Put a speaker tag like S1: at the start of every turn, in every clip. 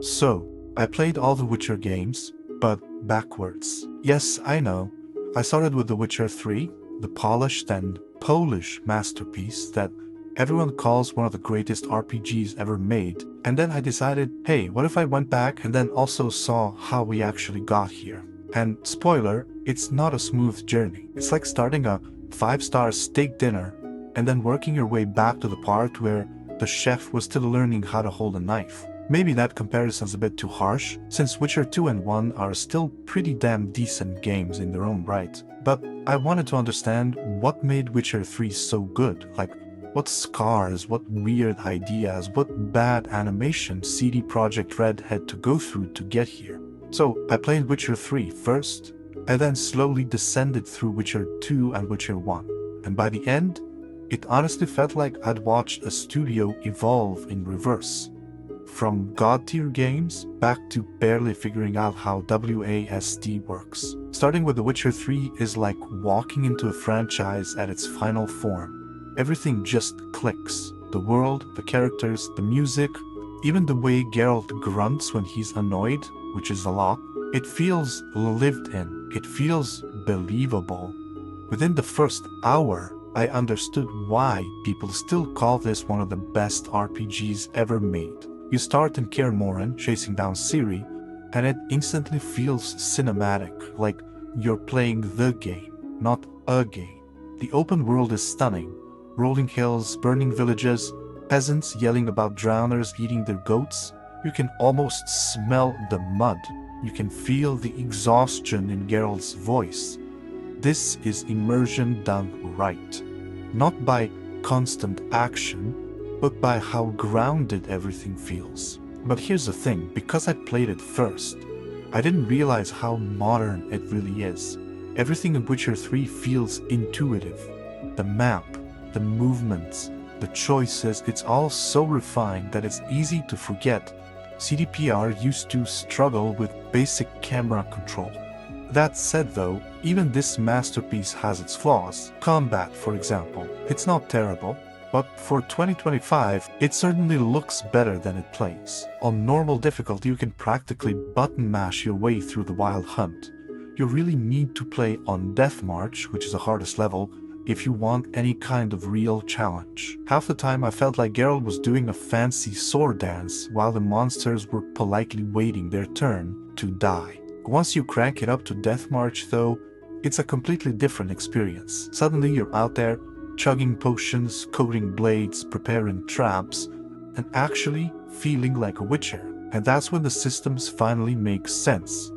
S1: So, I played all the Witcher games, but backwards. Yes, I know. I started with The Witcher 3, the polished and Polish masterpiece that everyone calls one of the greatest RPGs ever made, and then I decided, hey, what if I went back and then also saw how we actually got here? And spoiler, it's not a smooth journey. It's like starting a 5-star steak dinner and then working your way back to the part where the chef was still learning how to hold a knife. Maybe that comparison's a bit too harsh, since Witcher 2 and 1 are still pretty damn decent games in their own right. But I wanted to understand what made Witcher 3 so good. Like, what scars, what weird ideas, what bad animation CD Projekt Red had to go through to get here. So I played Witcher 3 first, and then slowly descended through Witcher 2 and Witcher 1. And by the end, it honestly felt like I'd watched a studio evolve in reverse. From god-tier games back to barely figuring out how WASD works. Starting with The Witcher 3 is like walking into a franchise at its final form. Everything just clicks. The world, the characters, the music, even the way Geralt grunts when he's annoyed, which is a lot. It feels lived in. It feels believable. Within the first hour, I understood why people still call this one of the best RPGs ever made. You start in Kaer Morhen chasing down Ciri, and it instantly feels cinematic, like you're playing the game, not a game. The open world is stunning. Rolling hills, burning villages, peasants yelling about drowners eating their goats. You can almost smell the mud. You can feel the exhaustion in Geralt's voice. This is immersion done right. Not by constant action, but by how grounded everything feels. But here's the thing, because I played it first, I didn't realize how modern it really is. Everything in Witcher 3 feels intuitive. The map, the movements, the choices, it's all so refined that it's easy to forget CDPR used to struggle with basic camera control. That said though, even this masterpiece has its flaws. Combat, for example, it's not terrible, but for 2025, it certainly looks better than it plays. On normal difficulty, you can practically button mash your way through the Wild Hunt. You really need to play on Death March, which is the hardest level, if you want any kind of real challenge. Half the time I felt like Geralt was doing a fancy sword dance while the monsters were politely waiting their turn to die. Once you crank it up to Death March though, it's a completely different experience. Suddenly you're out there, chugging potions, coating blades, preparing traps, and actually feeling like a witcher. And that's when the systems finally make sense.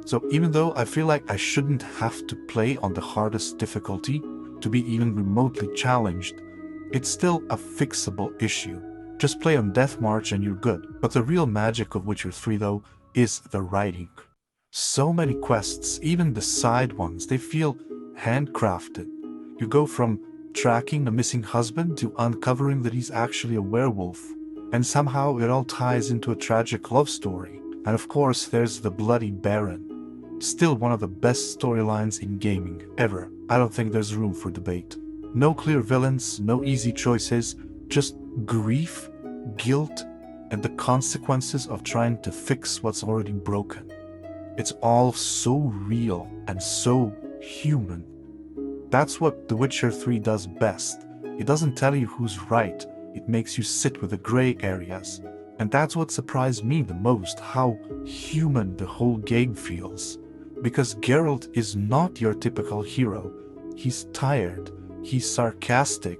S1: So even though I feel like I shouldn't have to play on the hardest difficulty to be even remotely challenged, it's still a fixable issue. Just play on Death March and you're good. But the real magic of Witcher 3 though is the writing. So many quests, even the side ones, they feel handcrafted. You go from tracking a missing husband to uncovering that he's actually a werewolf. And somehow it all ties into a tragic love story. And of course there's the Bloody Baron. Still one of the best storylines in gaming ever. I don't think there's room for debate. No clear villains, no easy choices, just grief, guilt, and the consequences of trying to fix what's already broken. It's all so real and so human. That's what The Witcher 3 does best. It doesn't tell you who's right, it makes you sit with the gray areas. And that's what surprised me the most, how human the whole game feels. Because Geralt is not your typical hero. He's tired, he's sarcastic,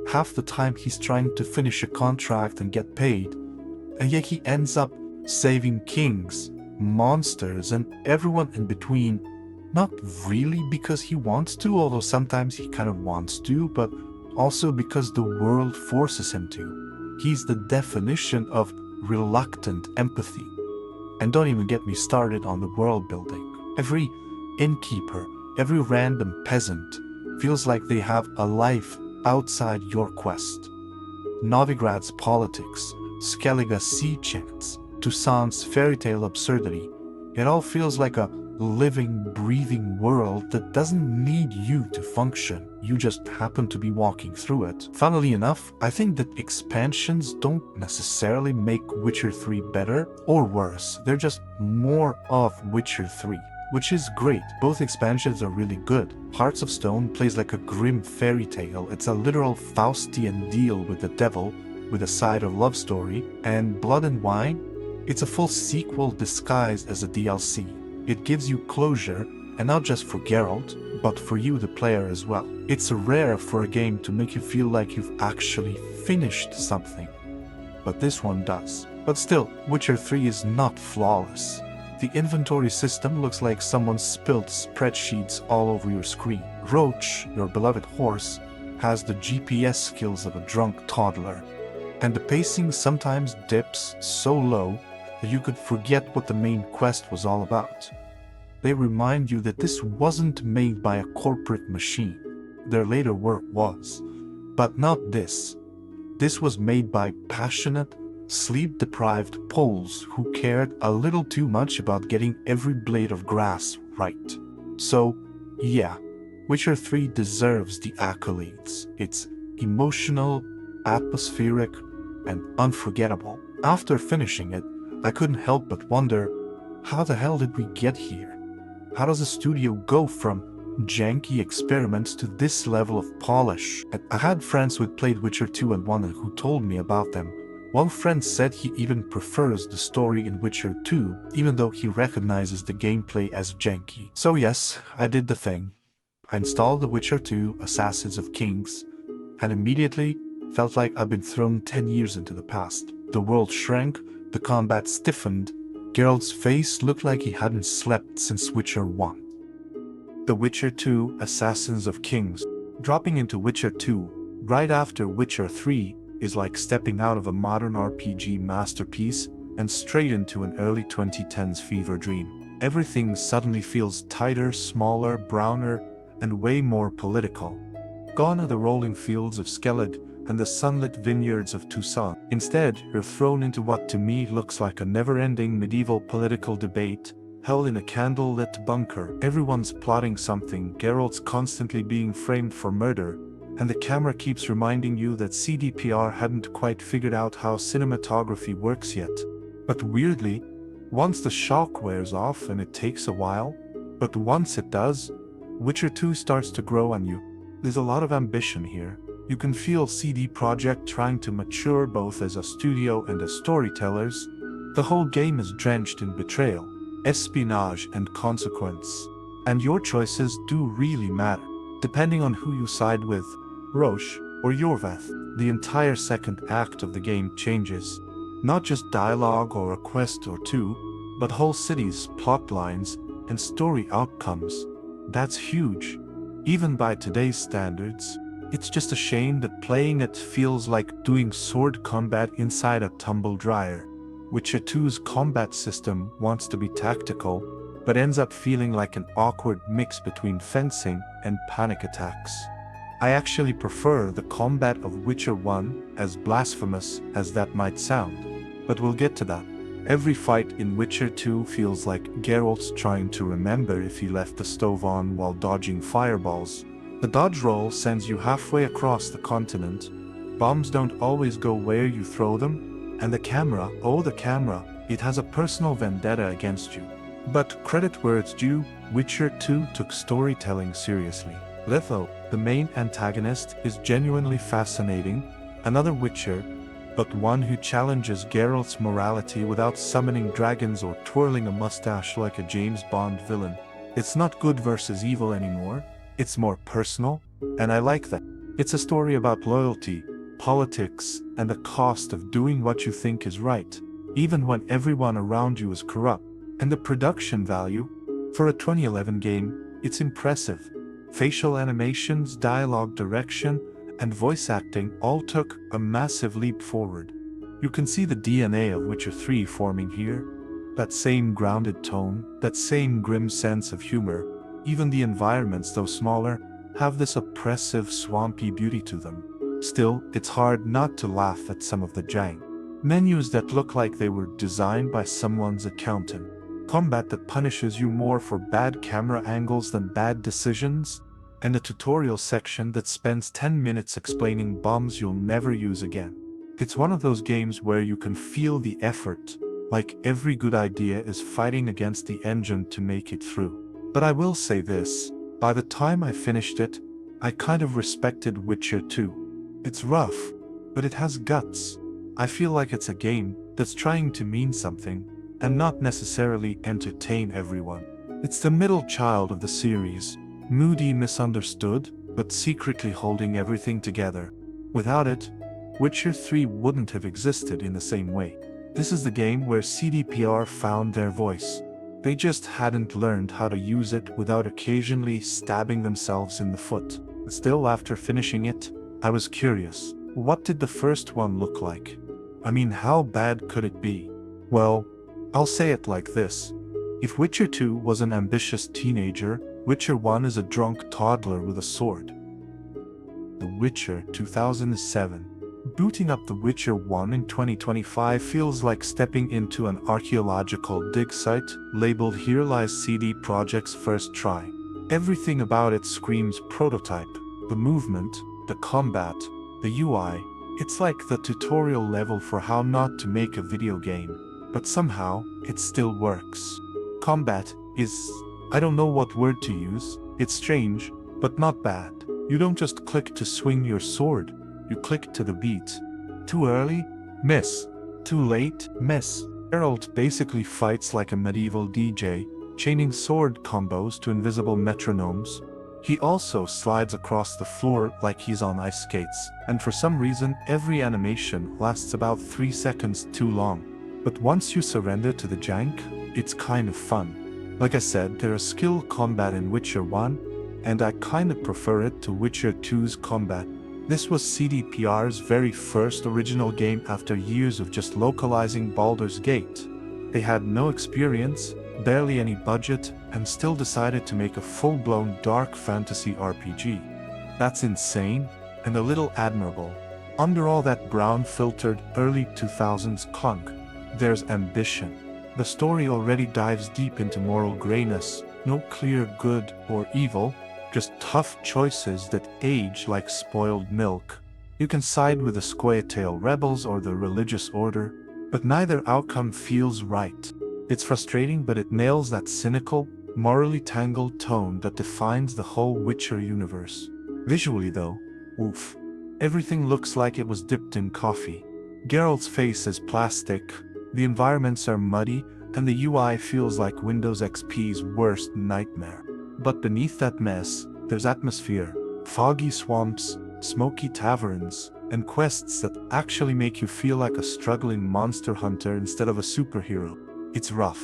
S1: half the time he's trying to finish a contract and get paid, and yet he ends up saving kings, monsters, and everyone in between. Not really because he wants to, although sometimes he kind of wants to, but also because the world forces him to. He's the definition of reluctant empathy. And don't even get me started on the world building. Every innkeeper, every random peasant feels like they have a life outside your quest. Novigrad's politics, Skellige's sea chants, Toussaint's fairy tale absurdity, it all feels like a living, breathing world that doesn't need you to function. You just happen to be walking through it. Funnily enough, I think that expansions don't necessarily make Witcher 3 better or worse. They're just more of Witcher 3, which is great. Both expansions are really good. Hearts of Stone plays like a grim fairy tale. It's a literal Faustian deal with the devil, with a side of love story, and Blood and Wine, it's a full sequel disguised as a DLC. It gives you closure, and not just for Geralt, but for you the player as well. It's rare for a game to make you feel like you've actually finished something, but this one does. But still, Witcher 3 is not flawless. The inventory system looks like someone spilled spreadsheets all over your screen. Roach, your beloved horse, has the GPS skills of a drunk toddler, and the pacing sometimes dips so low that you could forget what the main quest was all about. They remind you that this wasn't made by a corporate machine. Their later work was, but not this. This was made by passionate, sleep-deprived Poles who cared a little too much about getting every blade of grass right. So, yeah, Witcher 3 deserves the accolades. It's emotional, atmospheric, and unforgettable. After finishing it, I couldn't help but wonder, how the hell did we get here? How does a studio go from janky experiments to this level of polish? I had friends who had played Witcher 2 and 1 and who told me about them. One friend said he even prefers the story in Witcher 2, even though he recognizes the gameplay as janky. So yes, I did the thing. I installed The Witcher 2 Assassins of Kings, and immediately felt like I'd been thrown 10 years into the past. The world shrank, the combat stiffened, Geralt's face looked like he hadn't slept since Witcher 1. The Witcher 2 Assassins of Kings. Dropping into Witcher 2 right after Witcher 3 is like stepping out of a modern RPG masterpiece and straight into an early 2010s fever dream. Everything suddenly feels tighter, smaller, browner, and way more political. Gone are the rolling fields of Skellig and the sunlit vineyards of Tucson. Instead, you're thrown into what to me looks like a never-ending medieval political debate, held in a candle-lit bunker. Everyone's plotting something, Geralt's constantly being framed for murder, and the camera keeps reminding you that CDPR hadn't quite figured out how cinematography works yet. But weirdly, once the shock wears off, and it takes a while, but once it does, Witcher 2 starts to grow on you. There's a lot of ambition here. You can feel CD Projekt trying to mature both as a studio and as storytellers. The whole game is drenched in betrayal, espionage, and consequence. And your choices do really matter. Depending on who you side with, Roche or Yorvath, the entire second act of the game changes. Not just dialogue or a quest or two, but whole cities, plot lines, and story outcomes. That's huge. Even by today's standards, it's just a shame that playing it feels like doing sword combat inside a tumble dryer. Witcher 2's combat system wants to be tactical, but ends up feeling like an awkward mix between fencing and panic attacks. I actually prefer the combat of Witcher 1, as blasphemous as that might sound, but we'll get to that. Every fight in Witcher 2 feels like Geralt's trying to remember if he left the stove on while dodging fireballs. The dodge roll sends you halfway across the continent, bombs don't always go where you throw them, and the camera, oh the camera, it has a personal vendetta against you. But credit where it's due, Witcher 2 took storytelling seriously. Letho, the main antagonist, is genuinely fascinating, another Witcher, but one who challenges Geralt's morality without summoning dragons or twirling a mustache like a James Bond villain. It's not good versus evil anymore. It's more personal, and I like that. It's a story about loyalty, politics, and the cost of doing what you think is right, even when everyone around you is corrupt. And the production value? For a 2011 game, it's impressive. Facial animations, dialogue direction, and voice acting all took a massive leap forward. You can see the DNA of Witcher 3 forming here. That same grounded tone, that same grim sense of humor. Even the environments, though smaller, have this oppressive, swampy beauty to them. Still, it's hard not to laugh at some of the jank. Menus that look like they were designed by someone's accountant. combat that punishes you more for bad camera angles than bad decisions, and a tutorial section that spends 10 minutes explaining bombs you'll never use again. It's one of those games where you can feel the effort, like every good idea is fighting against the engine to make it through. But I will say this, by the time I finished it, I kind of respected Witcher 2. It's rough, but it has guts. I feel like it's a game that's trying to mean something, and not necessarily entertain everyone. It's the middle child of the series, moody, misunderstood, but secretly holding everything together. Without it, Witcher 3 wouldn't have existed in the same way. This is the game where CDPR found their voice. They just hadn't learned how to use it without occasionally stabbing themselves in the foot. Still, after finishing it, I was curious. What did the first one look like? I mean, how bad could it be? Well, I'll say it like this. If Witcher 2 was an ambitious teenager, Witcher 1 is a drunk toddler with a sword. The Witcher 2007. Booting up The Witcher 1 in 2025 feels like stepping into an archaeological dig site labeled "Here lies CD Projekt's first try." Everything about it screams prototype. The movement, the combat, the UI. It's like the tutorial level for how not to make a video game. But somehow, it still works. Combat is, I don't know what word to use. It's strange, but not bad. You don't just click to swing your sword. You click to the beat. Too early? Miss. Too late? Miss. Geralt basically fights like a medieval DJ, chaining sword combos to invisible metronomes. He also slides across the floor like he's on ice skates, and for some reason every animation lasts about 3 seconds too long. But once you surrender to the jank, it's kind of fun. Like I said, there is skill combat in Witcher 1, and I kinda prefer it to Witcher 2's combat. This was CDPR's very first original game after years of just localizing Baldur's Gate. They had no experience, barely any budget, and still decided to make a full-blown dark fantasy RPG. That's insane, and a little admirable. Under all that brown-filtered early 2000s clunk, there's ambition. The story already dives deep into moral grayness, no clear good or evil, just tough choices that age like spoiled milk. You can side with the Square-tail rebels or the religious order, but neither outcome feels right. It's frustrating, but it nails that cynical, morally tangled tone that defines the whole Witcher universe. Visually though, oof. Everything looks like it was dipped in coffee. Geralt's face is plastic, the environments are muddy, and the UI feels like Windows XP's worst nightmare. But beneath that mess, there's atmosphere, foggy swamps, smoky taverns, and quests that actually make you feel like a struggling monster hunter instead of a superhero. It's rough,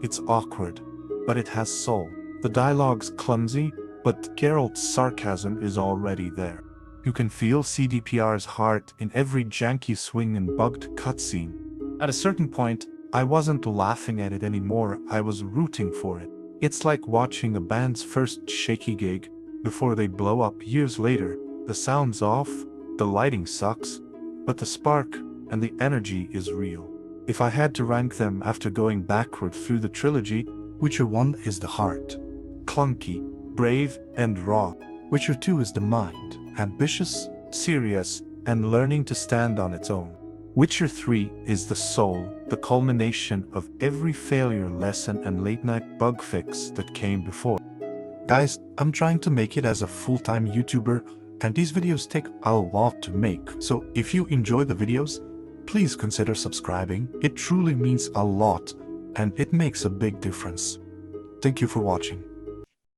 S1: it's awkward, but it has soul. The dialogue's clumsy, but Geralt's sarcasm is already there. You can feel CDPR's heart in every janky swing and bugged cutscene. At a certain point, I wasn't laughing at it anymore, I was rooting for it. It's like watching a band's first shaky gig before they blow up years later. The sound's off, the lighting sucks, but the spark and the energy is real. If I had to rank them after going backward through the trilogy, Witcher 1 is the heart. Clunky, brave, and raw. Witcher 2 is the mind. Ambitious, serious, and learning to stand on its own. Witcher 3 is the soul, the culmination of every failure lesson and late-night bug fix that came before. Guys, I'm trying to make it as a full-time YouTuber, and these videos take a lot to make. So if you enjoy the videos, please consider subscribing. It truly means a lot, and it makes a big difference. Thank you for watching.